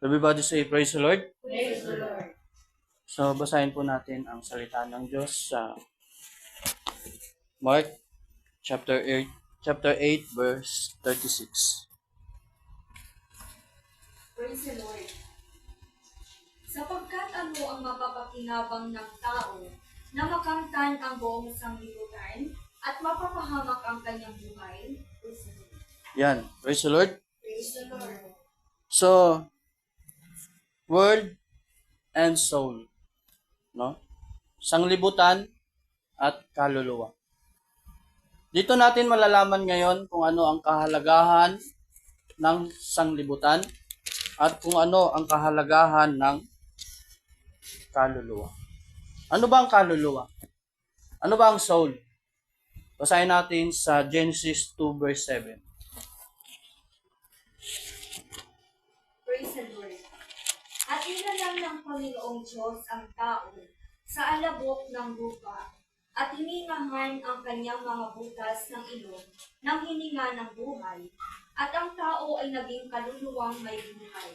Everybody say, praise the Lord. Praise the Lord. So, basahin po natin ang salita ng Diyos sa Mark chapter 8, verse 36. Praise the Lord. Sapagkat ano ang mapapakinabang ng tao na makamtan ang buong sanglibutan at mapapahamak ang kanyang buhay? Praise the Lord. Yan, praise the Lord. Praise the Lord. So, word and soul. No? Sanglibutan at kaluluwa. Dito natin malalaman ngayon kung ano ang kahalagahan ng sanglibutan at kung ano ang kahalagahan ng kaluluwa. Ano ba ang kaluluwa? Ano ba ang soul? Basahin natin sa Genesis 2 verse 7. Praise the Lord. At inalam ng Panginoong Diyos ang tao sa alabok ng lupa at hiningahan ang kanyang mga butas ng ilong ng hininga ng buhay at ang tao ay naging kaluluwang may buhay.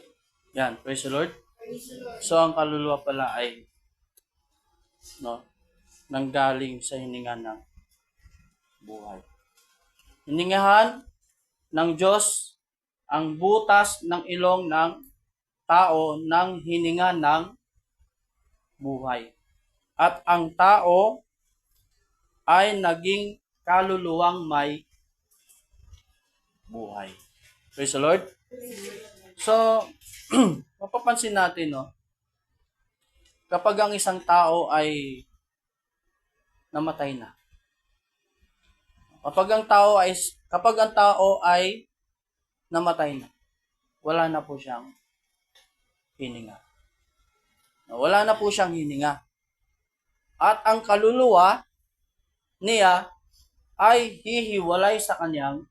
Yan, praise the Lord. Praise the Lord. So ang kaluluwa pala ay nanggaling sa hininga ng buhay. Hiningahan ng Diyos ang butas ng ilong ng tao ng hininga ng buhay. At ang tao ay naging kaluluwang may buhay. Praise the Lord. So, mapapansin natin, kapag ang isang tao ay namatay na. Kapag ang tao ay namatay na, wala na po siyang hininga. Wala na po siyang hininga. At ang kaluluwa niya ay hihiwalay sa kanyang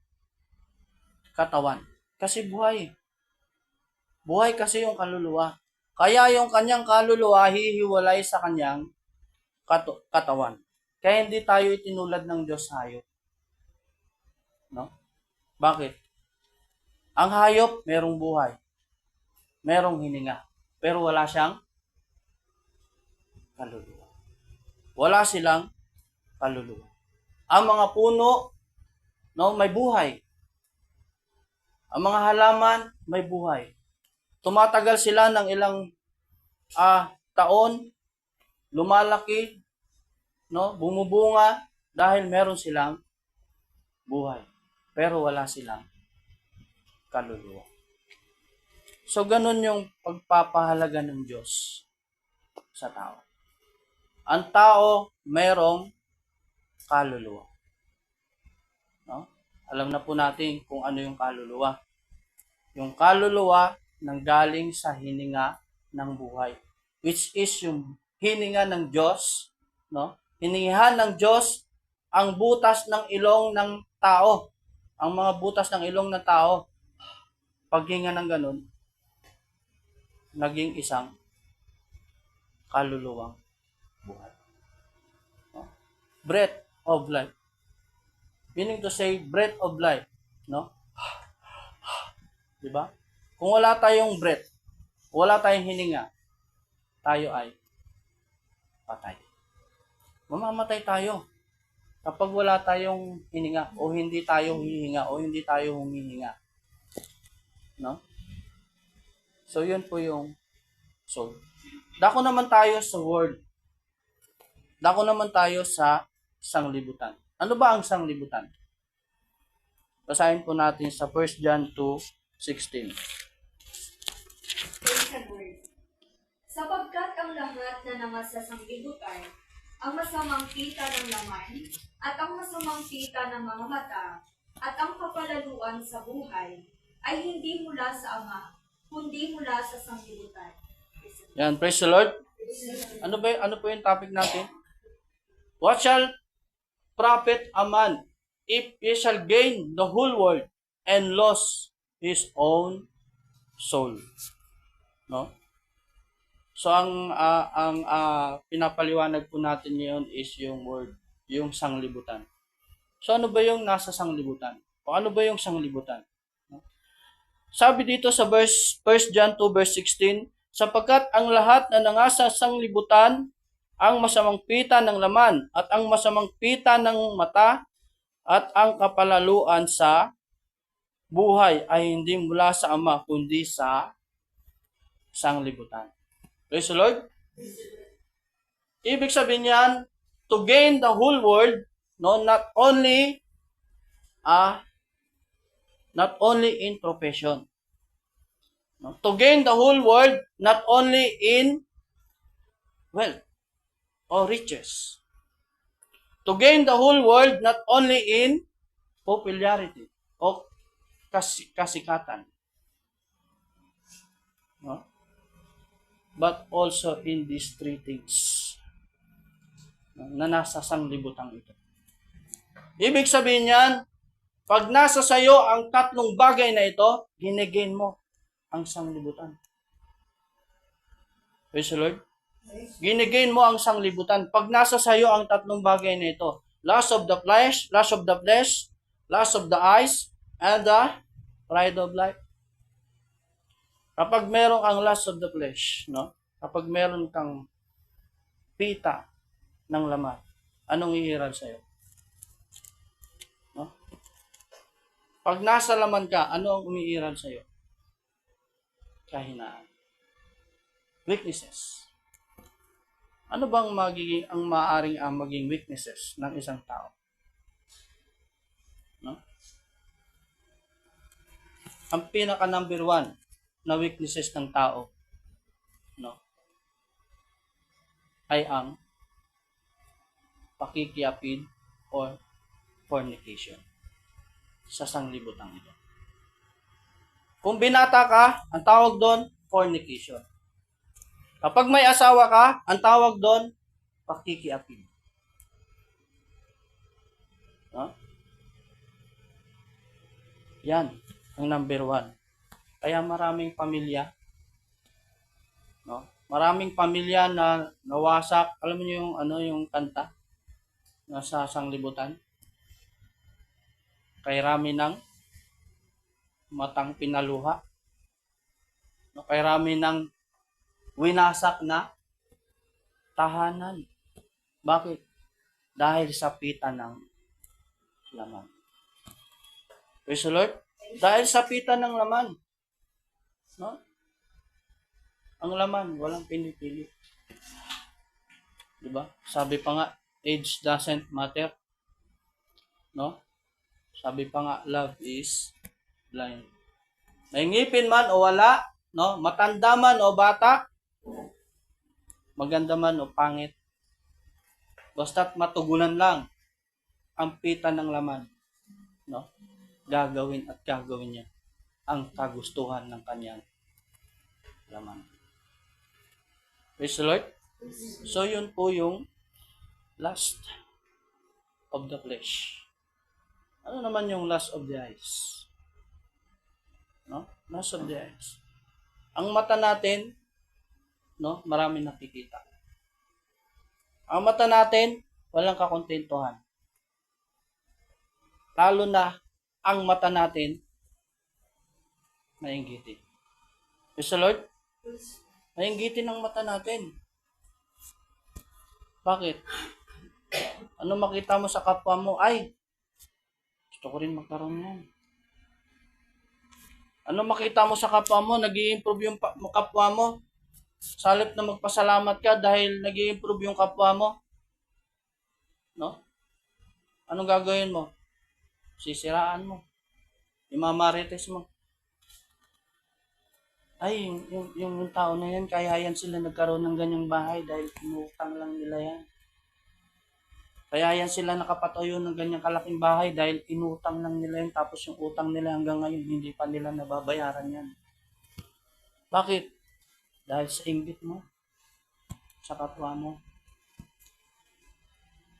katawan. Kasi buhay. Buhay kasi yung kaluluwa. Kaya yung kanyang kaluluwa hihiwalay sa kanyang katawan. Kaya hindi tayo itinulad ng Diyos hayop. No? Bakit? Ang hayop, merong buhay. Merong hininga. Pero wala siyang kaluluwa. Wala silang kaluluwa. Ang mga puno, may buhay. Ang mga halaman, may buhay. Tumatagal sila ng ilang taon, lumalaki, bumubunga dahil meron silang buhay. Pero wala silang kaluluwa. So, ganun yung pagpapahalaga ng Diyos sa tao. Ang tao, mayroong kaluluwa. Alam na po natin kung ano yung kaluluwa. Yung kaluluwa nanggaling sa hininga ng buhay, which is yung hininga ng Diyos. Hiningihan ng Diyos ang butas ng ilong ng tao. Ang mga butas ng ilong ng tao, paghinga ng ganun, naging isang kaluluwang buhay. Breath of life. Meaning to say, breath of life. Diba? Kung wala tayong breath, wala tayong hininga, tayo ay patay. Mamamatay tayo kapag wala tayong hininga o hindi tayo hihinga o hindi tayo humihinga. So, yun po yung soul. Dako naman tayo sa word. Dako naman tayo sa sanglibutan. Ano ba ang sanglibutan? Basahin po natin sa 1 John 2:16. Praise the Lord. Sapagkat ang lahat na nasa sanglibutan, ang masamang kita ng laman, at ang masamang kita ng mga mata, at ang kapalaluan sa buhay, ay hindi mula sa Ama, kundi mula sa sanglibutan. Yan, praise the Lord. Ano po yung topic natin? What shall profit a man if he shall gain the whole world and lose his own soul? So ang pinapaliwanag po natin ngayon is yung word, yung sanglibutan. So ano ba yung nasa sanglibutan? O ano ba yung sanglibutan? sabi dito sa verse 1 John 2 verse 16, sapagkat ang lahat na nangasa sanglibutan, ang masamang pita ng laman, at ang masamang pita ng mata, at ang kapalaluan sa buhay ay hindi mula sa Ama, kundi sa sanglibutan. Praise the Lord. Ibig sabihin yan, to gain the whole world, no, not only in profession. No? To gain the whole world, not only in wealth or riches. To gain the whole world, not only in popularity o kasikatan. No? But also in these three things na nasa sanglibutang ito. Ibig sabihin yan, pag nasa sayo ang tatlong bagay na ito, ginigain mo ang sanglibutan. Praise the Lord. Ginigain mo ang sanglibutan. Pag nasa sayo ang tatlong bagay na ito, lust of the flesh, lust of the eyes, and the pride of life. Kapag meron kang lust of the flesh, no? Kapag meron kang pita ng laman, anong iiral sa'yo? No? Pag nasa laman ka, ano ang umiiral sa'yo? Kahinaan. Weaknesses. Ano bang maaring maging weaknesses ng isang tao? No? Ang pinaka number 1 na weaknesses ng tao, no, ay ang pakikiapid or fornication sa sanglibutan ito. Kung binata ka, ang tawag doon, fornication. Kapag may asawa ka, ang tawag doon, pakikiapid. No? Yan, ang number 1. Kaya maraming pamilya, no? Maraming pamilya na nawasak. Alam niyo yung kanta nasa sanglibutan? Kay rami ng matang pinaluha. No, kay rami ng winasak na tahanan. Bakit? Dahil sa pita ng laman. Praise the Lord. Dahil sa pita ng laman. No? Ang laman, walang pinipili. Diba? Sabi pa nga, age doesn't matter. No? Sabi pa nga, love is blind. May ngipin man o wala, no? Matanda man o bata, maganda man o pangit, basta't matugunan lang ang pita ng laman, no? Gagawin niya ang kagustuhan ng kanyang laman. Praise the Lord. So yun po yung lust of the flesh. Ano naman yung lust of the eyes? No? Lust of the eyes. Ang mata natin, no, marami nakikita. Ang mata natin, walang kakontentuhan. Lalo na ang mata natin, mainggitin. Praise the Lord? Mainggitin ang mata natin. Bakit? Ano makita mo sa kapwa mo? Ay, gusto ko rin magkaroon yan. Ano makita mo sa kapwa mo? Nag-i-improve yung kapwa mo. Sa halip na magpasalamat ka dahil nag-i-improve yung kapwa mo. No? Anong gagawin mo? Sisiraan mo. Imamarites mo. Ay, yung tao na yan, kaya yan sila nagkaroon ng ganyang bahay dahil inutang lang nila yan. Kaya yan sila nakapatayo ng ganyang kalaking bahay dahil inutang lang nila yan, tapos yung utang nila hanggang ngayon, hindi pa nila nababayaran yan. Bakit? Dahil sa inggit mo, sa kapwa mo.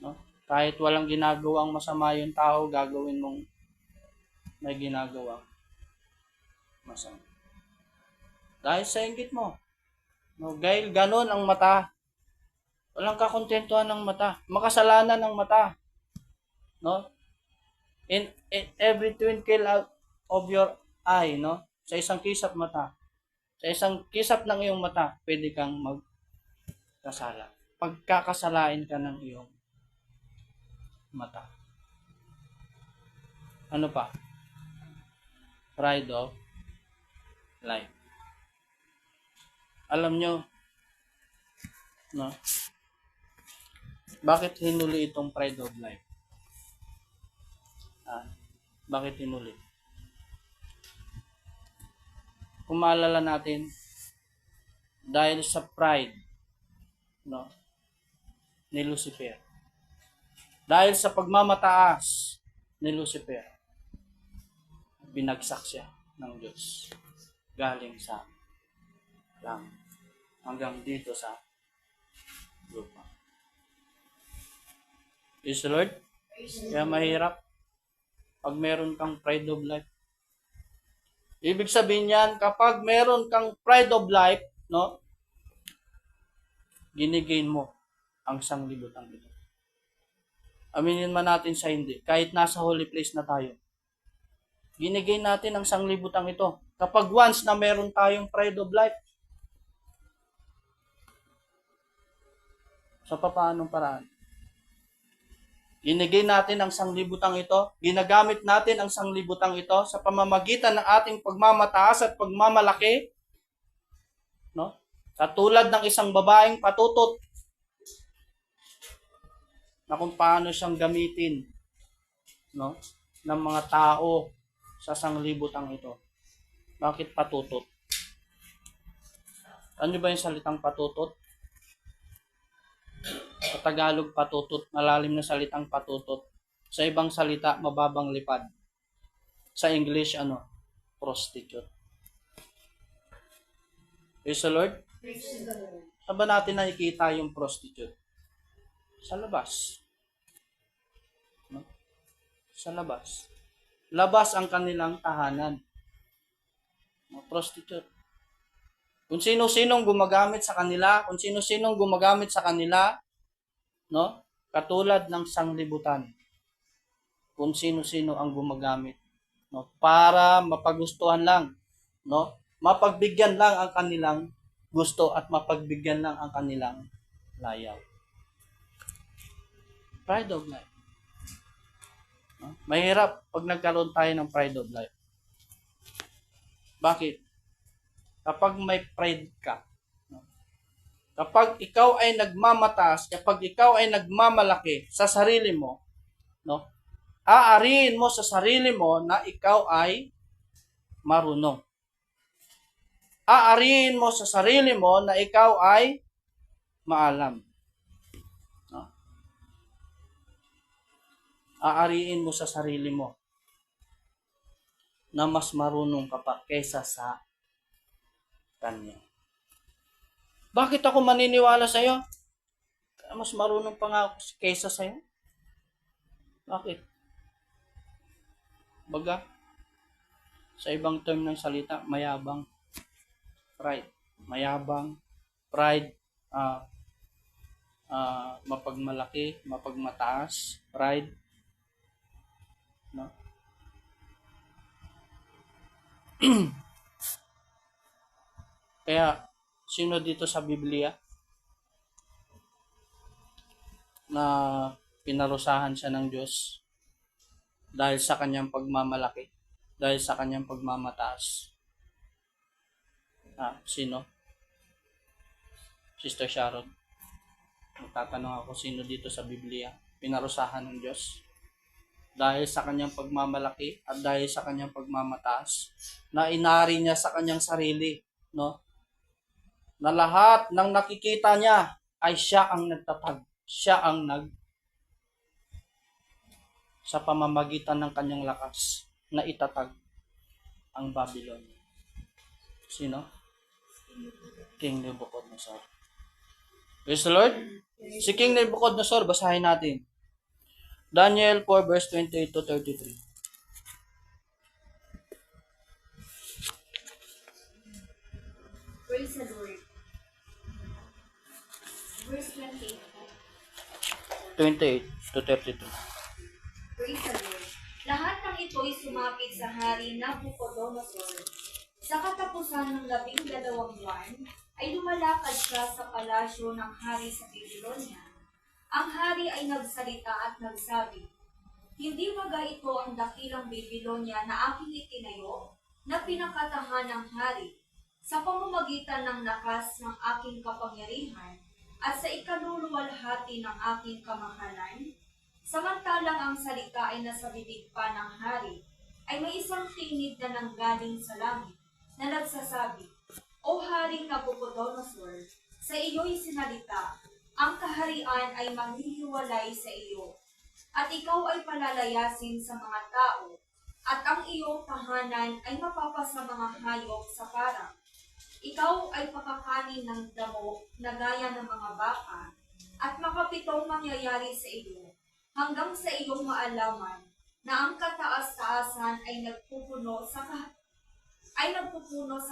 No? Kahit walang ginagawang masama yung tao, gagawin mong may ginagawang masama. Dahil sa inggit mo. No, dahil ganon ang mata. Walang kakontentuhan ng mata. Makasalanan ng mata. No? In every twinkle out of your eye, no? Sa isang kisap mata. Sa isang kisap ng iyong mata, pwede kang magkasala. Pagkakasalain ka ng iyong mata. Ano pa? Pride of life. Alam nyo, no? Bakit hinuli itong pride of life? Bakit hinuli? Kung maalala natin, dahil sa pride, no, ni Lucifer. Dahil sa pagmamataas ni Lucifer, binagsak siya ng Diyos. Galing sa langit hanggang dito sa lupa. Is the Lord? Kaya mahirap pag meron kang pride of life. Ibig sabihin yan, kapag meron kang pride of life, no, ginigain mo ang sanglibutan ito. Aminin man natin sa hindi, kahit nasa holy place na tayo, ginigain natin ang sanglibutan ito. Kapag once na meron tayong pride of life, sa papaanong paraan? Ginigay natin ang sanglibutang ito, ginagamit natin ang sanglibutang ito sa pamamagitan ng ating pagmamataas at pagmamalaki, no? Katulad ng isang babaeng patutot na kung paano siyang gamitin, no, ng mga tao sa sanglibutang ito. Bakit patutot? Ano ba yung salitang patutot? Sa Tagalog, patutot, malalim na salitang patutot. Sa ibang salita, mababang lipad. Sa English, prostitute. Praise the Lord? Saan ba natin nakikita yung prostitute? Sa labas. No? Sa labas. Labas ang kanilang tahanan. No? Prostitute. Kung sino-sinong gumagamit sa kanila, no? Katulad ng sanglibutan. Kung sino-sino ang gumagamit, no? Para mapagustuhan lang, no? Mapagbigyan lang ang kanilang gusto at mapagbigyan lang ang kanilang layaw. Pride of life. No? Mahirap pag nagkaroon tayo ng pride of life. Bakit? Kapag may pride ka, no? Kapag ikaw ay nagmamataas, kapag ikaw ay nagmamalaki sa sarili mo, no? Aariin mo sa sarili mo na ikaw ay marunong. Aariin mo sa sarili mo na ikaw ay maalam. No? Aariin mo sa sarili mo na mas marunong ka pa kaysa sa kanya. Bakit ako maniniwala sa iyo? Mas marunong pa nga ako kaysa sa iyo. Bakit? Baga, sa ibang term ng salita, mayabang. Pride. Mayabang. Pride. Mapagmalaki. Mapagmataas. Pride. No? Kaya, sino dito sa Biblia na pinarusahan siya ng Diyos dahil sa kanyang pagmamalaki, dahil sa kanyang pagmamataas? Sino? Sister Sharon. Magtatanong ako, sino dito sa Biblia pinarusahan ng Diyos dahil sa kanyang pagmamalaki at dahil sa kanyang pagmamataas, na inari niya sa kanyang sarili, no? Na lahat ng nakikita niya ay siya ang nagtatag. Siya ang sa pamamagitan ng kanyang lakas na itatag ang Babylon. Sino? King Nebuchadnezzar. Praise the Lord. Si King Nebuchadnezzar, basahin natin. Daniel 4 verse 28 to 33. Praise the Lord. Verse 28. 28 to 32. Praise the Lord. Lahat ng ito'y sumapit sa hari Nabucodonosor. Sa katapusan ng 12 buwan, ay lumalakad siya sa palasyo ng hari sa Babylonia. Ang hari ay nagsalita at nagsabi, "Hindi ba ito ang dakilang Babylonia na aking itinayo, na pinakatahan ng hari, sa pamamagitan ng lakas ng aking kapangyarihan, at sa ikaluluwalhati ng aking kamahalan?" Samantalang ang salita ay nasa bibig pa ng hari, ay may isang tinig na nanggaling sa langit, na nagsasabi, "O Haring Nabucodonosor, sa iyo'y sinalita, ang kaharian ay maghihiwalay sa iyo, at ikaw ay palalayasin sa mga tao, at ang iyong tahanan ay mapapasa mga hayop sa parang. Ikaw ay pakakanin ng damo na gaya ng mga baka, at makapitong mangyayari sa iyo, hanggang sa iyong maalaman na ang kataas-taasan ay nagpupuno sa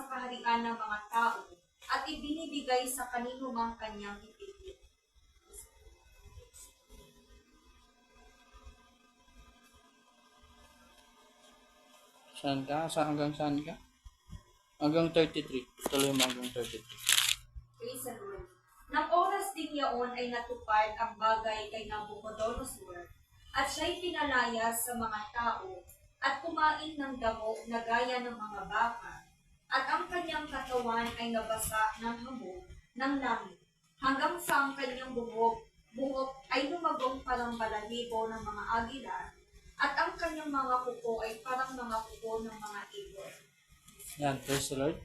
kaharian ng mga tao at ibinibigay sa kanino mang kanyang ipigil." Saan ka? Hanggang saan ka? Hanggang 33. Tuloy mo hanggang 33. Praise the Lord. Nang oras din yaon ay natupad ang bagay kay Nabucodonosor, at siya'y pinalayas sa mga tao, at kumain ng damo na gaya ng mga baka, at ang kanyang katawan ay nabasa ng hamog ng langit, hanggang sa ang kanyang buhok ay lumagong parang balahibo ng mga agila, at ang kanyang mga kuko ay parang mga kuko ng mga ibon. Yan, praise the Lord.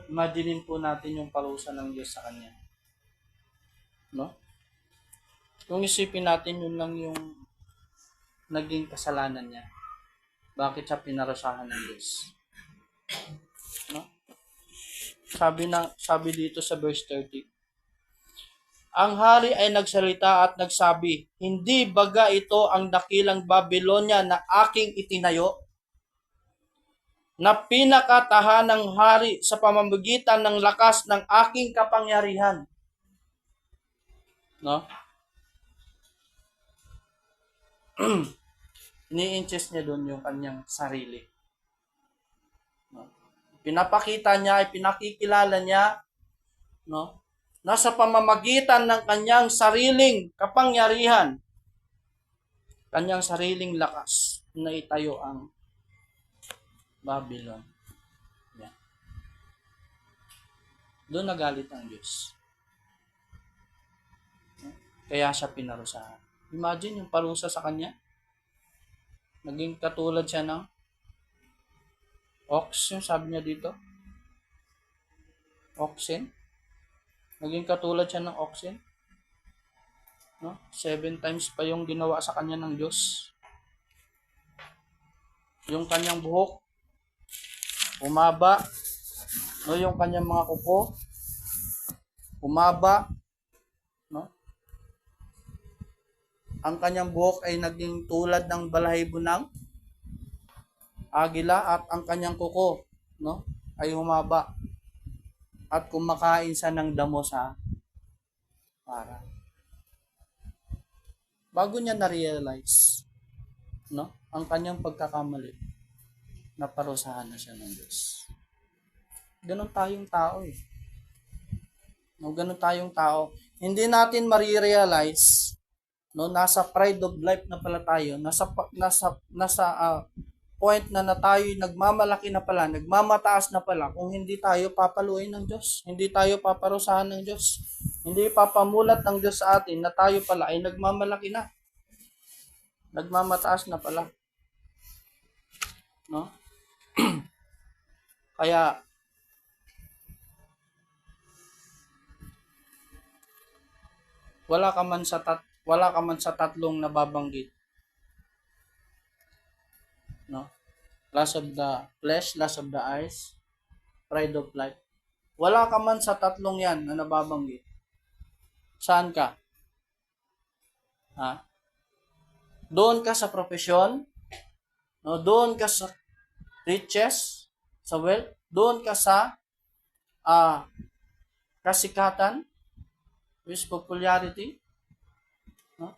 Imaginin po natin yung parusa ng Diyos sa kanya. No? Kung isipin natin yun lang yung naging kasalanan niya. Bakit siya pinarusahan ng Diyos? No? Sabi dito sa verse 30. Ang hari ay nagsalita at nagsabi, "Hindi baga ito ang dakilang Babylonia na aking itinayo, na pinakatahan ng hari sa pamamagitan ng lakas ng aking kapangyarihan?" No? Ni-inches niya doon yung kanyang sarili. No? Pinapakita niya, pinakikilala niya, no? Nasa pamamagitan ng kanyang sariling kapangyarihan, kanyang sariling lakas, na itayo ang Babylon. Yan. Doon nagalit ang Diyos. Kaya siya pinarusahan. Imagine yung parusa sa kanya. Naging katulad siya ng ox, yung sabi niya dito. Oxen. Naging katulad siya ng oxen. No? 7 times pa yung ginawa sa kanya ng Diyos. Yung kanyang buhok, umaba. No? Yung kanyang mga kuko, umaba. No? Ang kanyang buhok ay naging tulad ng balahibo ng agila, at ang kanyang kuko, no, ay humaba, at kumakain siya ng damo sa para. Bago niya na-realize, no, ang kanyang pagkakamali, naparusahan na siya ng Diyos. Ganon tayong tao eh. No, ganon tayong tao. Hindi natin marirealize, no, nasa pride of life na pala tayo, nasa point na tayo nagmamalaki na pala, nagmamataas na pala, kung hindi tayo papaluin ng Diyos, hindi tayo paparusahan ng Diyos, hindi papamulat ng Diyos sa atin na tayo pala ay nagmamalaki na, nagmamataas na pala. No? Kaya wala ka man sa tatlong nababanggit. No? Lust of the flesh, lust of the eyes, pride of life. Wala ka man sa tatlong yan na nababanggit. Saan ka? Ha? Doon ka sa profesyon, no? Doon ka sa riches, sa wealth, doon ka sa kasikatan, with popularity, no?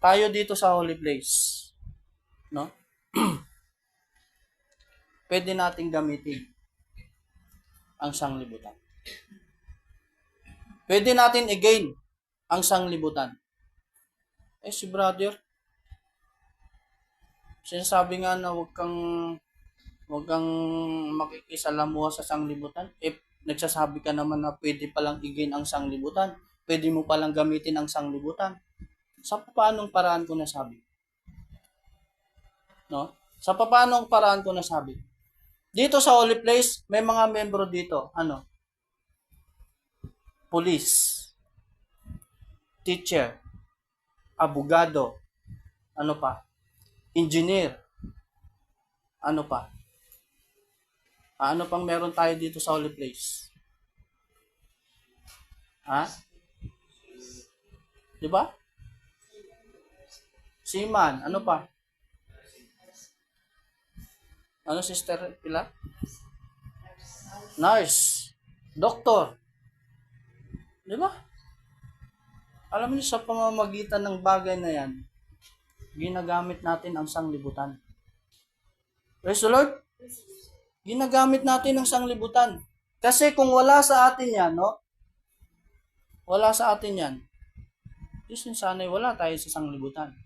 Tayo dito sa holy place, no? pwede nating gamitin ang sanglibutan. Pwede natin i-gain ang sanglibutan. Si brother, sinasabi nga na huwag kang makikisalamuha sa sanglibutan. Nagsasabi ka naman na pwede palang i-gain ang sanglibutan. Pwede mo palang gamitin ang sanglibutan. Sa paanong paraan ko nasabi? No? Sa paanong paraan ko nasabi? Dito sa Holy Place, may mga membro dito. Police, teacher, abogado, engineer, ano pang meron tayo dito sa Holy Place? Di ba? Seaman, ano pa? Sister Pila? Nurse, doctor. Di ba? Alam niyo, sa pamamagitan ng bagay na yan, ginagamit natin ang sanglibutan. Praise the Lord? Ginagamit natin ang sanglibutan. Kasi kung wala sa atin yan, wala sa atin yan, sana'y wala tayo sa sanglibutan.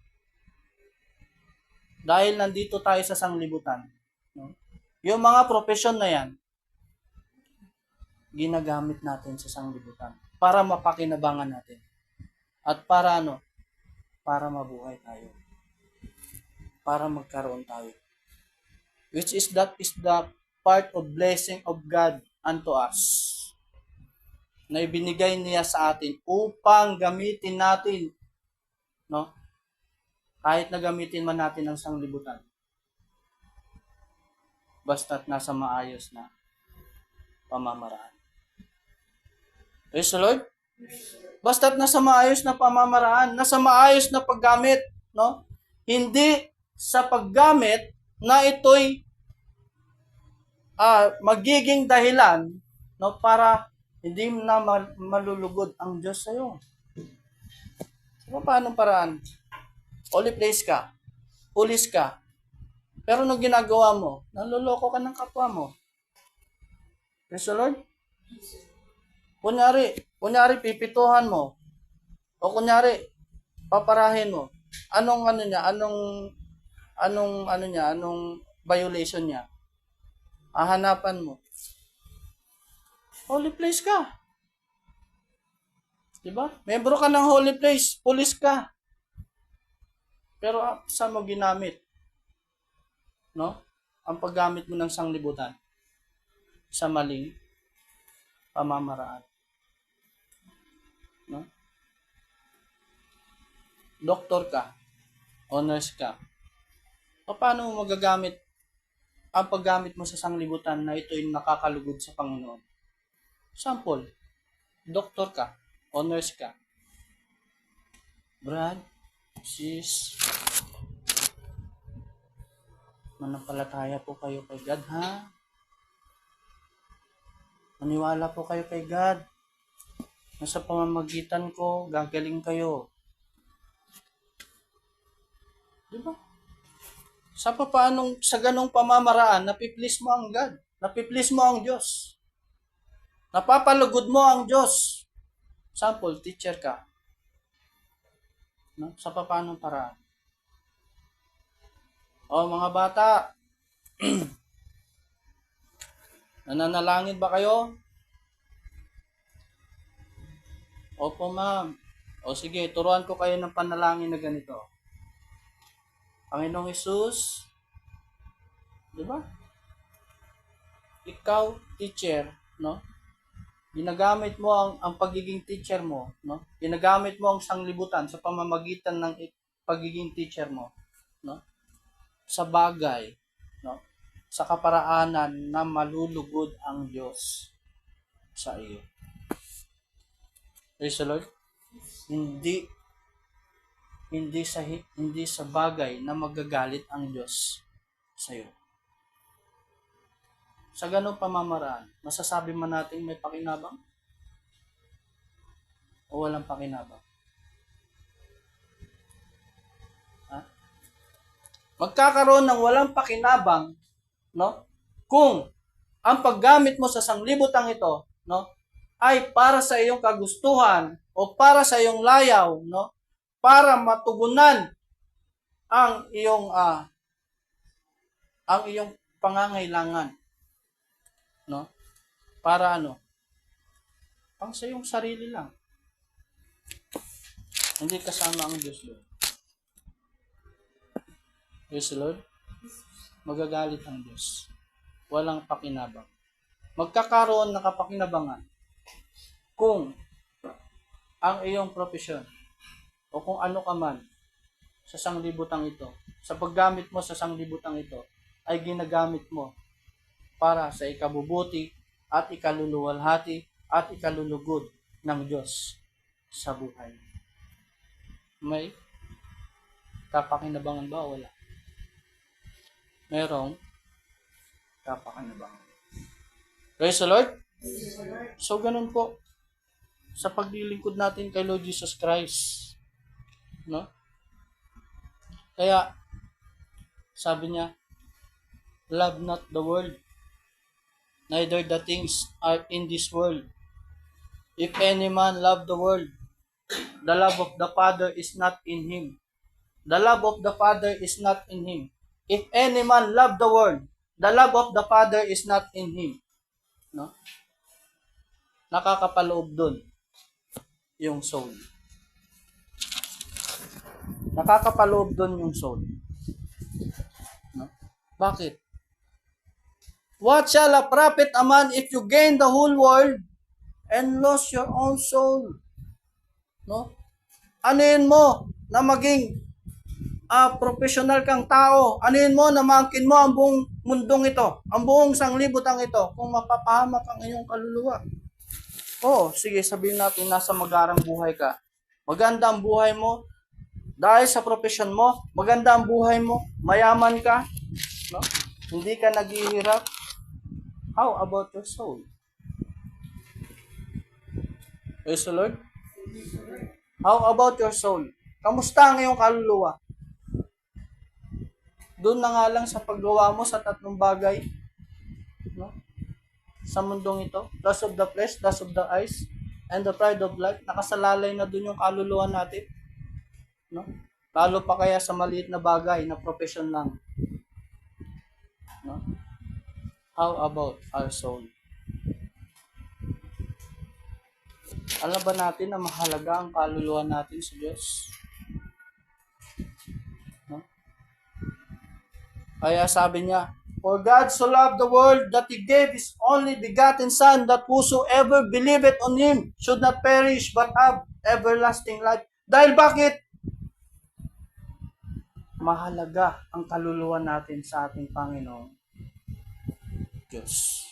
Dahil nandito tayo sa sanglibutan, yung mga profesyon na yan, ginagamit natin sa sanglibutan para mapakinabangan natin. At para para mabuhay tayo. Para magkaroon tayo. Which is that is the part of blessing of God unto us. Na ibinigay niya sa atin upang gamitin natin. Kahit na gamitin man natin ang sanglibutan. Basta't nasa maayos na pamamaraan. Praise the Lord? Basta't nasa maayos na pamamaraan, nasa maayos na paggamit, Hindi sa paggamit na ito'y magiging dahilan, para hindi na malulugod ang Diyos sa iyo. So, paano paraan? Holy Place ka, pulis ka, pero nung ginagawa mo, nanloloko ka ng kapwa mo. Praise the Lord? Kunyari, pipituhan mo. O kunyari, paparahin mo. Anong violation niya? Hahanapan mo. Holy Place ka. Diba? Membro ka ng Holy Place, pulis ka. Pero saan mo ginamit? Ang paggamit mo ng sanglibutan sa maling pamamaraan. Doktor ka, o nurse ka. Paano mo magagamit ang paggamit mo sa sanglibutan na ito'y nakakalugod sa Panginoon? Sample, doktor ka, o nurse ka. Brad, sis, manampalataya po kayo kay God, ha? Maniwala po kayo kay God. Nasa pamamagitan ko, gagaling kayo. Diba? Sa ganong pamamaraan, napiplease mo ang God. Napiplease mo ang Diyos. Napapalugod mo ang Diyos. Sample, teacher ka. Sa paanong paraan? Mga bata, nananalangin ba kayo? Opo, ma'am. Sige, turuan ko kayo ng panalangin na ganito. Panginoong Hesus, di ba? Ikaw, teacher, Ginagamit mo ang pagiging teacher mo, Ginagamit mo ang sanglibutan sa pamamagitan ng pagiging teacher mo, Sa bagay, sa kaparaanan na malulugod ang Diyos sa iyo. Praise the Lord. Hindi sa bagay na magagalit ang Diyos sa iyo. Sa ganung pamamaraan, masasabi man natin may pakinabang o walang pakinabang? Magkakaroon ng walang pakinabang, kung ang paggamit mo sa sanglibutang ito, no, ay para sa iyong kagustuhan o para sa iyong layaw, no, para matugunan ang iyong pangangailangan, no? Para ano? Pang sa iyong sarili lang. Hindi kasama ang Diyos, Lord. Yes, Lord. Magagalit ang Diyos. Walang pakinabang. Magkakaroon ng kapakinabangan kung ang iyong profesyon o kung ano ka man sa sanglibutang ito, sa paggamit mo sa sanglibutang ito, ay ginagamit mo para sa ikabubuti at ikaluluwalhati at ikalulugod ng Diyos sa buhay. May kapakinabangan ba o wala? Merong kapakinabangan. Praise the Lord. So, ganun po sa paglilingkod natin kay Lord Jesus Christ. No? Kaya, sabi niya, love not the world, neither the things are in this world. If any man love the world, the love of the Father is not in him. The love of the Father is not in him. If any man love the world, the love of the Father is not in him. No? Nakakapaloob dun yung soul. Nakakapaloob dun yung soul. No? Bakit? What shall a profit a man if you gain the whole world and lose your own soul? No? Anuin mo na maging professional kang tao. Anuin mo na maangkin mo ang buong mundong ito, ang buong sanglibutang ito, kung mapapahamak ang iyong kaluluwa. Oo, sige, sabihin natin nasa magarang buhay ka. Maganda ang buhay mo dahil sa profesyon mo. Maganda ang buhay mo. Mayaman ka. No? Hindi ka naghihirap. How about your soul? Praise the Lord. How about your soul? Kamusta ang iyong kaluluwa? Doon na nga lang sa paggawa mo sa tatlong bagay, no? Sa mundong ito, lust of the flesh, lust of the eyes, and the pride of life, nakasalalay na doon yung kaluluwa natin, no? Lalo pa kaya sa maliit na bagay na profession lang, no? How about our soul? Alam ba natin na mahalaga ang kaluluwa natin sa Diyos? No? Kaya sabi niya, for God so loved the world that He gave His only begotten Son, that whosoever believeth on Him should not perish but have everlasting life. Dahil bakit? Mahalaga ang kaluluwa natin sa ating Panginoong Diyos.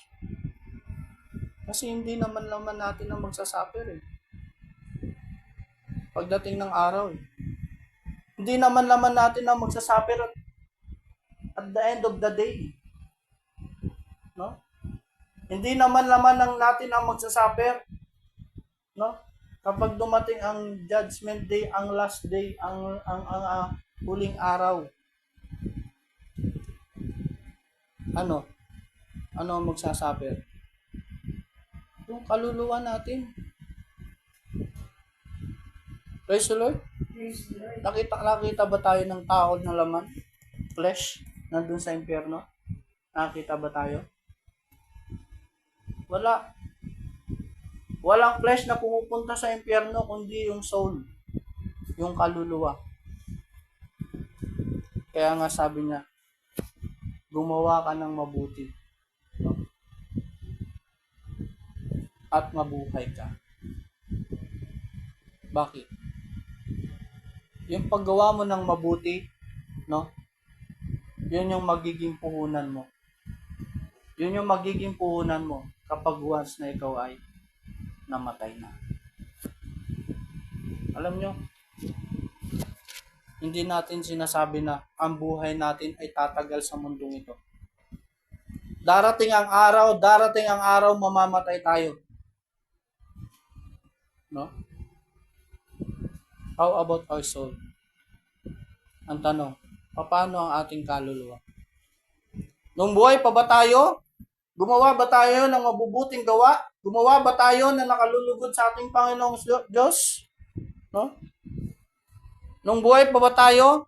Kasi hindi naman natin ang magsasuffer eh. Pagdating ng araw eh. Hindi naman natin ang magsasuffer at the end of the day. No? Hindi naman natin ang magsasuffer. No? Kapag dumating ang judgment day, ang last day, ang huling araw. Ano ang magsasuffer? Yung kaluluwa natin. Praise the Lord. Nakita ba tayo ng tao na laman? Flesh? Nandun sa impyerno? Nakita ba tayo? Wala. Walang flesh na pumupunta sa impyerno kundi yung soul. Yung kaluluwa. Kaya nga sabi niya, gumawa ka ng mabuti. No? At mabuhay ka. Bakit? Yung paggawa mo ng mabuti, no? Yun yung magiging puhunan mo. Yun yung magiging puhunan mo kapag once na ikaw ay namatay na. Alam nyo, hindi natin sinasabi na ang buhay natin ay tatagal sa mundong ito. Darating ang araw, mamamatay tayo. No? How about our soul? Ang tanong, paano ang ating kaluluwa? Nung buhay pa ba tayo? Gumawa ba tayo ng mabubuting gawa? Gumawa ba tayo na nakalulugod sa ating Panginoong Diyos? No? Nung buhay pa ba tayo?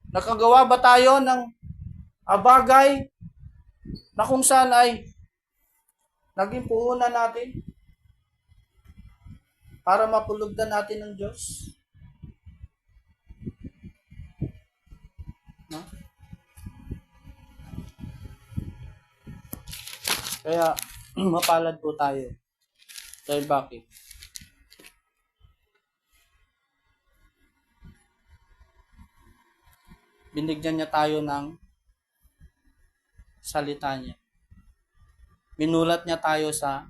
Nakagawa ba tayo ng bagay na kung saan ay naging puhunan natin para mapulugdan natin ng Diyos? No? Kaya, mapalad po tayo. Dahil bakit? Binigyan niya tayo ng salita niya. Minulat niya tayo sa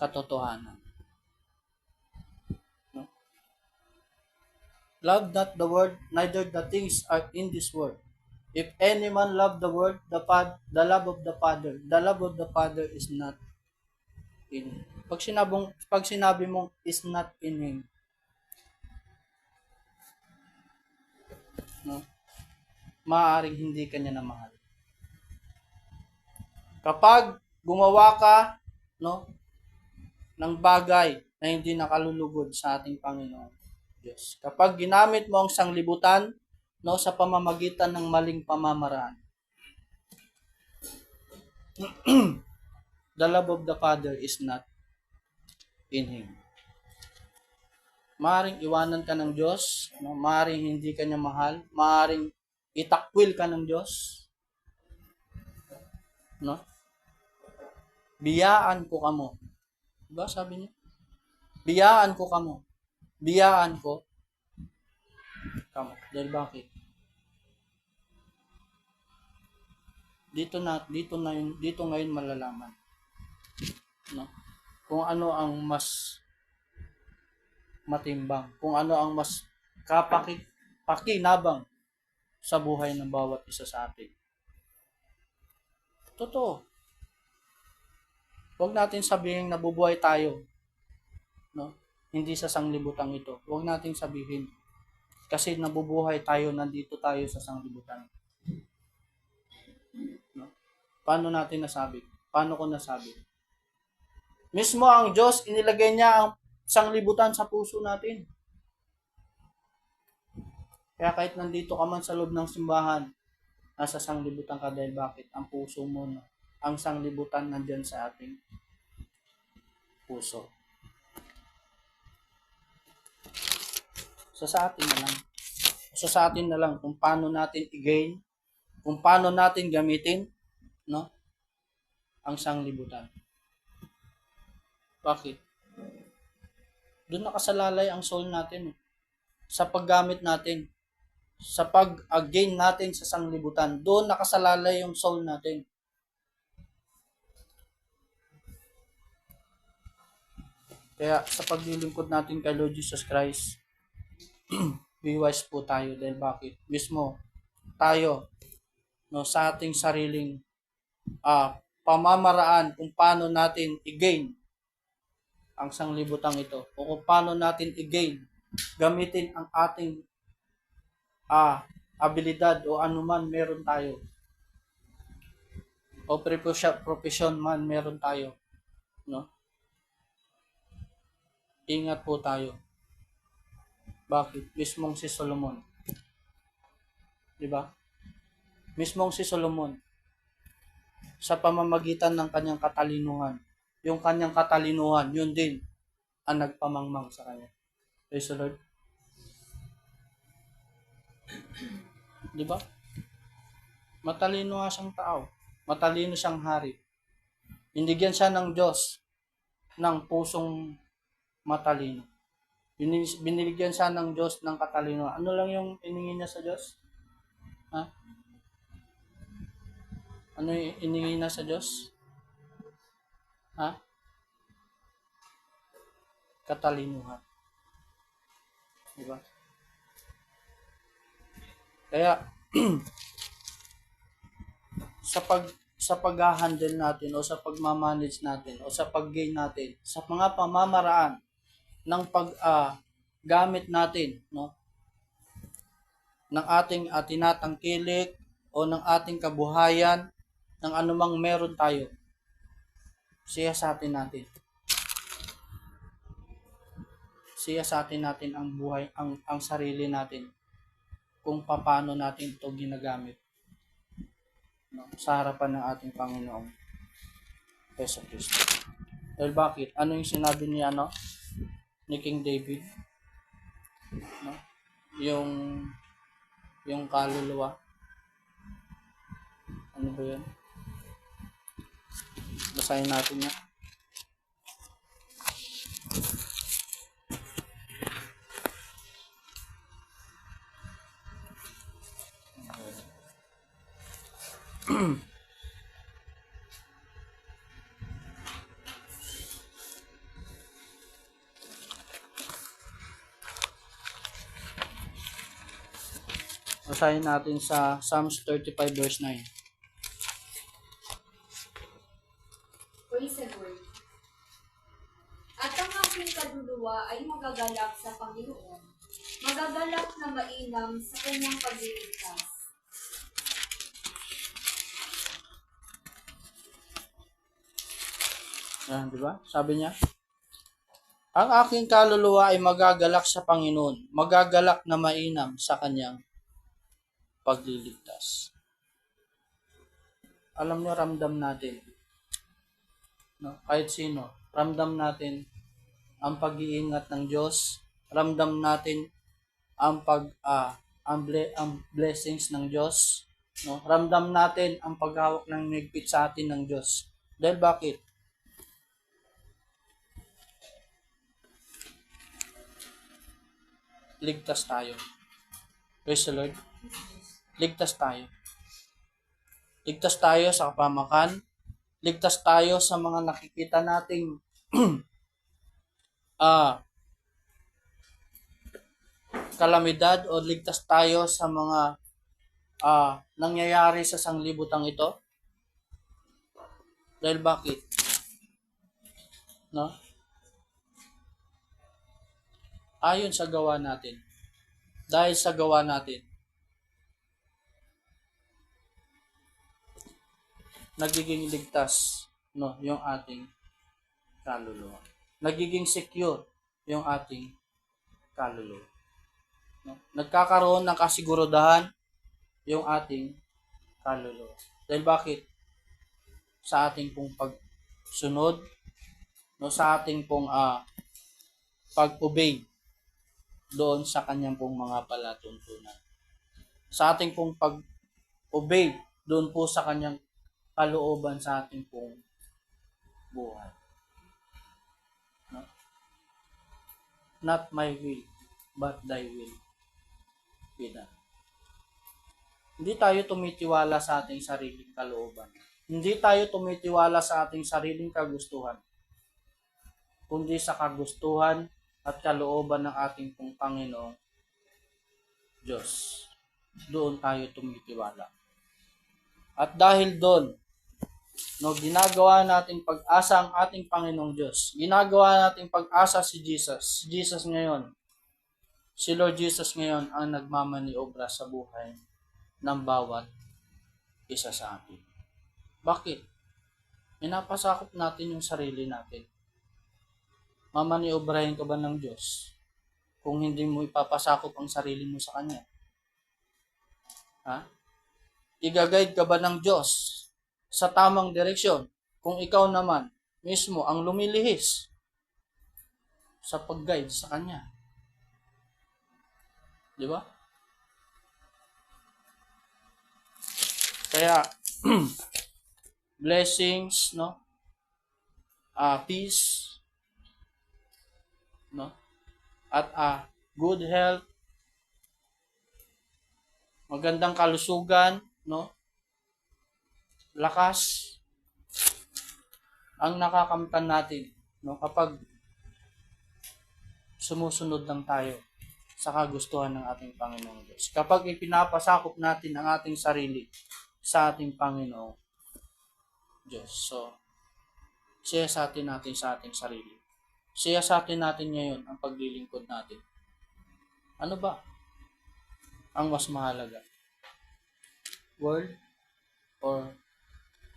katotohanan. No? Love not the world, neither the things are in this world. If any man love the world, the love of the Father is not in him. Pag sinabi mong is not in him, no? Maaaring hindi kanya na mahal. Kapag gumawa ka, no, ng bagay na hindi nakalulugod sa ating Panginoon Diyos. Kapag ginamit mo ang sanglibutan, no, sa pamamagitan ng maling pamamaraan, the love of the Father is not in him. Maaring iwanan ka ng Diyos, no? Maaring hindi ka niya mahal, maaring itakwil ka ng Diyos, no? Biyaan ko kamo. Diba sabi niya? Biyaan ko kamo. Biyaan ko kamo. Dahil bakit? Dito ngayon malalaman, no? Kung ano ang mas matimbang, kung ano ang mas pakinabang sa buhay ng bawat isa sa atin. Totoo. Huwag natin sabihin na bubuhay tayo, no? Hindi sa sanglibutang ito. Huwag natin sabihin. Kasi nabubuhay tayo, nandito tayo sa sanglibutan. No? Paano natin nasabi? Paano ko nasabi? Mismo ang Diyos, inilagay niya ang sanglibutan sa puso natin. Kaya kahit nandito ka man sa loob ng simbahan, nasa sanglibutan ka dahil bakit? Ang puso mo, no? Ang sanglibutan nandyan sa ating puso. So sa atin na lang. So sa atin na lang kung paano natin i-gain, kung paano natin gamitin, no, ang sanglibutan. Bakit? Doon nakasalalay ang soul natin. Sa paggamit natin. Sa pag-gain natin sa sanglibutan. Doon nakasalalay yung soul natin. Kaya sa paglilingkod natin kay Lord Jesus Christ, be wise po tayo. Dahil bakit? Mismo tayo, no, sa ating sariling pamamaraan kung paano natin i-gain ang sanglibutang ito o kung paano natin i-gain, gamitin ang ating abilidad o anuman meron tayo o profession man meron tayo, no? Ingat po tayo. Bakit? Mismong si Solomon, di ba? Mismong si Solomon sa pamamagitan ng kanyang katalinuhan, yung kanyang katalinuhan, yun din ang nagpamangmang sa kanya. Praise the Lord. Di ba? Matalino nga siyang tao. Matalino siyang hari. Binigyan siya ng Diyos ng pusong matalino. Binigyan siya ng Diyos ng katalino. Ano lang yung iningi niya sa Diyos? Ha? Ano yung iningi niya sa Diyos? Ha? Katalinuhan. Diba? Kaya, sa pag-handle natin o sa pag-manage natin o sa pag-gain natin, sa mga pamamaraan ng pag-gamit natin, no, ng ating tinatangkilik o ng ating kabuhayan, ng anumang meron tayo, siyasatin natin. Siyasatin natin ang buhay, ang sarili natin kung paano natin ito ginagamit, no, sa harapan ng ating Panginoong Hesus Kristo. Dahil bakit? Ano yung sinabi niya, no, ni King David? No? Yung kaluluwa. Ano ba yun? Basahin natin yan. Basahin natin sa Psalms 35 verse 9. Praise the Lord. At ang aking kaluluwa ay magagalak sa Panginoon, magagalak na mainam sa kanyang pagliligtas. Yan, di ba? Sabi niya, ang aking kaluluwa ay magagalak sa Panginoon, magagalak na mainam sa kanyang pagliligtas. Alam niyo, ramdam natin, no? Kahit sino, ramdam natin ang pag-iingat ng Diyos, ramdam natin ang ang blessings ng Diyos, no? Ramdam natin ang paghawak ng higpit sa atin ng Diyos. Dahil bakit? Ligtas tayo. Praise the Lord. Ligtas tayo. Ligtas tayo sa kapamakan. Ligtas tayo sa mga nakikita nating kalamidad, o ligtas tayo sa mga nangyayari sa sanglibutang ito. Dahil bakit? No? Ayon sa gawa natin. Dahil sa gawa natin, nagiging ligtas, no, yung ating kaluluwa. Nagiging secure yung ating kaluluwa. No? Nagkakaroon ng kasigurudahan yung ating kaluluwa. Dahil bakit? Sa ating pong pagsunod, no, sa ating pong pag-obey doon sa kanyang pong mga palatuntunan. Sa ating pong pag-obey doon po sa kanyang kalooban sa ating pong buhay. No? Not my will, but thy will be done. Hindi tayo tumitiwala sa ating sariling kalooban. Hindi tayo tumitiwala sa ating sariling kagustuhan, kundi sa kagustuhan at kalooban ng ating pong Panginoong Diyos. Doon tayo tumitiwala. At dahil doon, no, ginagawa nating pag-asa ang ating Panginoong Diyos. Ginagawa nating pag-asa si Jesus. Si Jesus ngayon, si Lord Jesus ngayon ang nagmamaniobra sa buhay ng bawat isa sa atin. Bakit? Pinapasakop natin yung sarili natin. Mamaniobrahin ka ba ng Diyos kung hindi mo ipapasakop ang sarili mo sa Kanya? Ha? Igaguide ka ba ng Diyos sa tamang direksyon kung ikaw naman mismo ang lumilihis sa pag-guide sa Kanya? Di ba? Kaya, blessings, no? Peace, no? At good health, magandang kalusugan, no? Lakas ang nakakamtan natin, no, kapag sumusunod lang tayo sa kagustuhan ng ating Panginoong Diyos. Kapag ipinapasakop natin ang ating sarili sa ating Panginoong Diyos. So, siyasatin natin sa ating sarili. Siyasatin natin ngayon ang paglilingkod natin. Ano ba ang mas mahalaga? Word or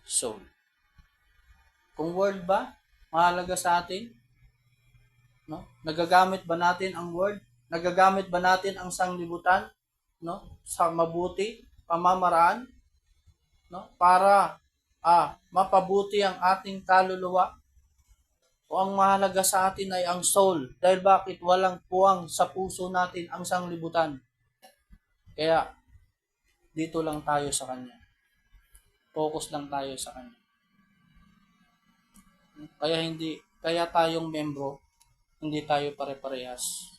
soul. Kung word ba, mahalaga sa atin? No? Nagagamit ba natin ang word? Nagagamit ba natin ang sanglibutan? No? Sa mabuti, pamamaraan? No? Para mapabuti ang ating kaluluwa? O ang mahalaga sa atin ay ang soul? Dahil bakit walang puwang sa puso natin ang sanglibutan? Kaya, dito lang tayo sa Kanya. Focus lang tayo sa Kanya. Kaya tayong membro, hindi tayo pare-parehas.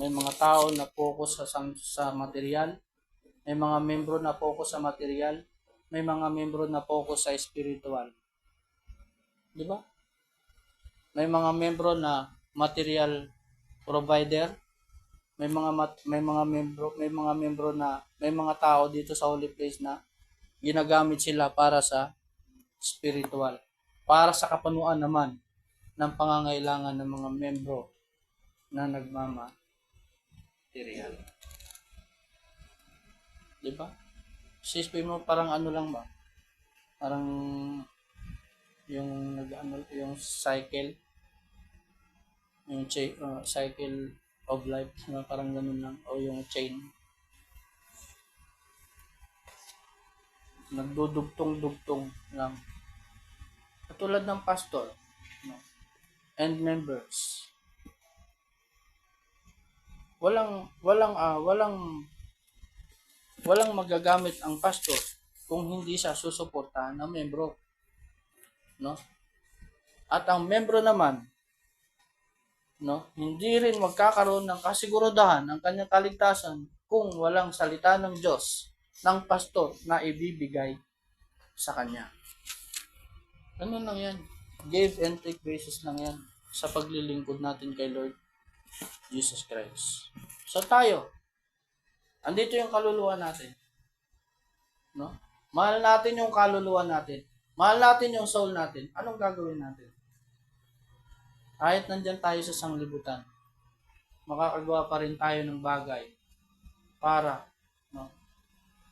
May mga tao na focus sa material, may mga membro na focus sa material, may mga membro na focus sa spiritual. Di ba? May mga membro na material provider, may mga tao dito sa Holy Place na ginagamit sila para sa spiritual, para sa kapanuan naman ng pangangailangan ng mga membro na nagmamaterial. Di ba? Sisipin mo parang ano lang ba? Parang yung cycle, yung cycle of life, parang ganun lang, o yung chain. Nagdudugtong-dugtong lang. Katulad ng pastor, no? And members. Walang magagamit ang pastor kung hindi siya susuportahan ng membro, no? At ang membro naman, no, hindi rin magkakaroon ng kasiguraduhan ng kanyang kaligtasan kung walang salita ng Diyos ng pastor na ibibigay sa kanya. Ganun lang yan. Give and take basis lang yan sa paglilingkod natin kay Lord Jesus Christ. So tayo, andito yung kaluluwa natin. No? Mahal natin yung kaluluwa natin. Mahal natin yung soul natin. Anong gagawin natin? Kahit nandyan tayo sa sanglibutan, makakagawa pa rin tayo ng bagay para, no,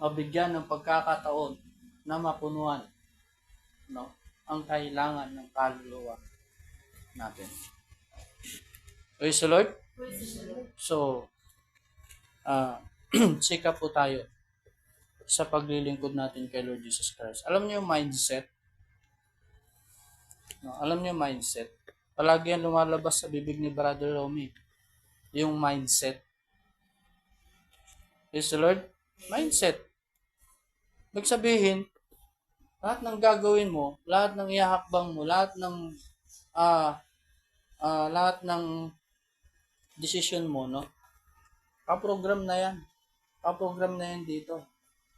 mabigyan ng pagkakataon na mapunuan, no, ang kailangan ng kaluluwa natin. Praise the Lord. So, sikap po tayo sa paglilingkod natin kay Lord Jesus Christ. Alam niyo yung mindset? No, alam niyo yung mindset? Palagi yan lumalabas sa bibig ni Brother Romy. Yung mindset. Praise the Lord. Mindset. Ibig sabihin, lahat ng gagawin mo, lahat ng ihahakbang mo, lahat ng decision mo, no? Kaprogram na yan. Kaprogram na yan dito.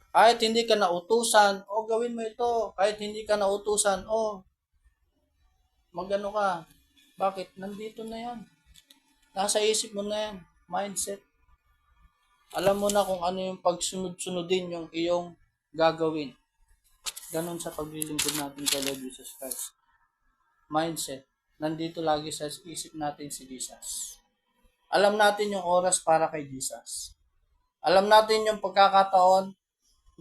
Kahit hindi ka nautusan, gawin mo ito. Kahit hindi ka nautusan, magano ka. Bakit? Nandito na yan. Nasa isip mo na yan. Mindset. Alam mo na kung ano yung pagsunod-sunodin yung iyong gagawin. Ganon sa paglilingkod natin kay Lord Jesus Christ. Mindset. Nandito lagi sa isip natin si Jesus. Alam natin yung oras para kay Jesus. Alam natin yung pagkakataon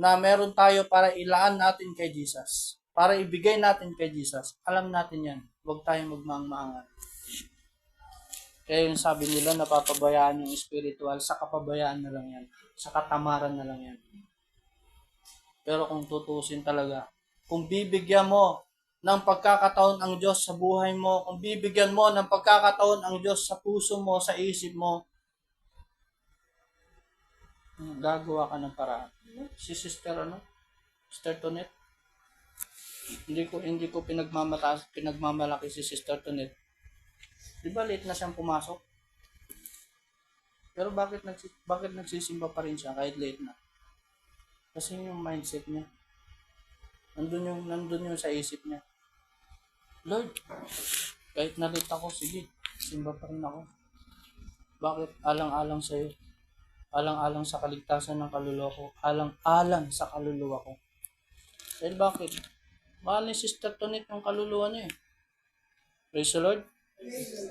na meron tayo para ilaan natin kay Jesus. Para ibigay natin kay Jesus. Alam natin yan. Huwag tayong magmaang-maangan. Kaya yung sabi nila, napapabayaan yung spiritual, sa kapabayaan na lang yan. Sa katamaran na lang yan. Pero kung tutusin talaga, kung bibigyan mo ng pagkakataon ang Diyos sa buhay mo, kung bibigyan mo ng pagkakataon ang Diyos sa puso mo, sa isip mo, gagawa ka ng paraan. Si Sister Tonet, hindi ko pinagmamalaki si Sister Tonet. Di ba late na siyang pumasok? Pero bakit nagsisimba pa rin siya kahit late na? Kasi yung mindset niya. Nandun yung sa isip niya. Lord, kahit na late ako, sige, simba pa rin ako. Bakit? Alang-alang sa'yo. Alang-alang sa kaligtasan ng kaluluwa ko. Alang-alang sa kaluluwa ko. Dahil bakit? Mahal ni Sister Tonet yung kaluluwa niya eh. Praise the Lord.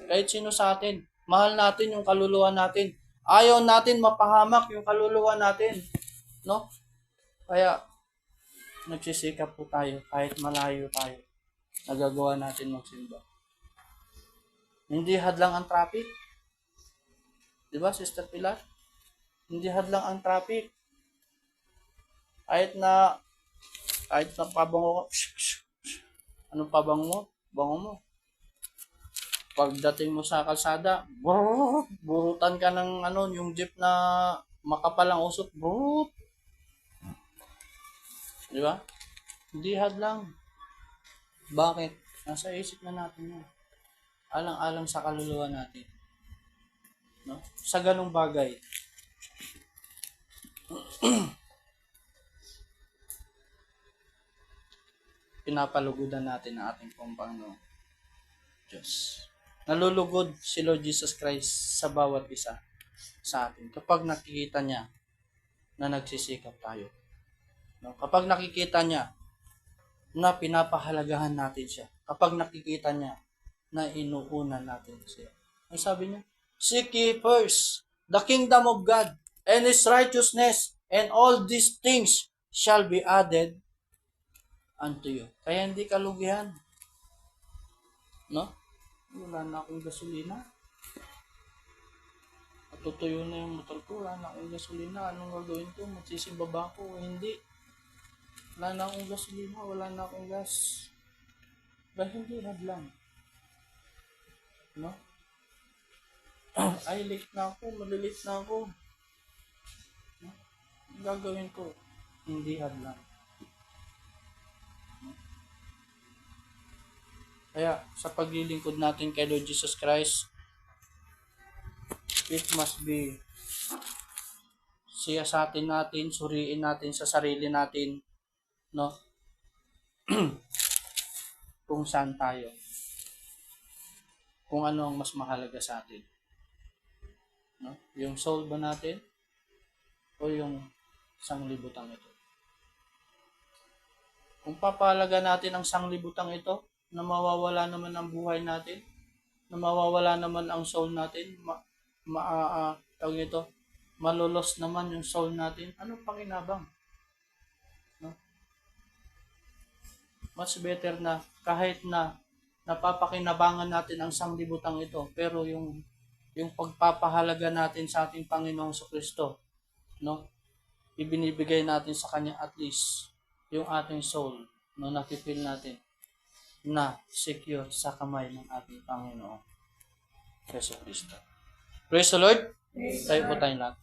Kahit sino sa atin, mahal natin yung kaluluwa natin. Ayaw natin mapahamak yung kaluluwa natin. No? Kaya, nagsisikap po tayo kahit malayo tayo. Nagagawa natin magsimba. Hindi hadlang ang traffic. Di ba, Sister Pilar? Hindi hadlang ang traffic. Kahit na pabango ko, anong pabango mo? Bango mo. Pagdating mo sa kalsada, burutan ka ng yung jeep na makapal ang usok. Di ba? Hindi hadlang. Bakit? Nasa isip na natin yan. Alang-alang sa kaluluwa natin. No? Sa ganung bagay, pinapalugudan natin ang ating Panginoon Diyos. Nalulugod si Lord Jesus Christ sa bawat isa sa atin kapag nakikita niya na nagsisikap tayo. No? Kapag nakikita niya na pinapahalagahan natin siya. Kapag nakikita niya na inuuna natin siya. Ang sabi niya, seek ye first the kingdom of God and His righteousness, and all these things shall be added unto you. Kaya hindi ka lugihan. No? Wala na akong gasolina. Matutuyo na yung motor ko. Wala na akong gasolina. Anong gagawin ko? Magsisimba ba ako? Hindi. Wala na akong gasolina. Wala na akong gas. Dahil hindi hadlang. No? Ay, late na ako. Malilate na ako. No? Ang gagawin ko? Hindi hadlang. Kaya, sa paglilingkod natin kay Lord Jesus Christ, it must be siyasatin natin, suriin natin sa sarili natin, no? Kung saan tayo. Kung ano ang mas mahalaga sa atin. No? Yung soul ba natin? O yung sanglibutang ito? Kung papalaga natin ang sanglibutang ito, na mawawala naman ang buhay natin, na mawawala naman ang soul natin, tawag ito, malulos naman yung soul natin, ano pakinabang? No? Mas better na kahit na napapakinabangan natin ang sanglibutang ito, pero yung pagpapahalaga natin sa ating Panginoong Kristo, no? Ibinibigay natin sa Kanya at least yung ating soul, no, nakifeel natin na secure sa kamay ng ating Panginoong Yesu Kristo. Praise the Lord! Tayo po tayong lahat.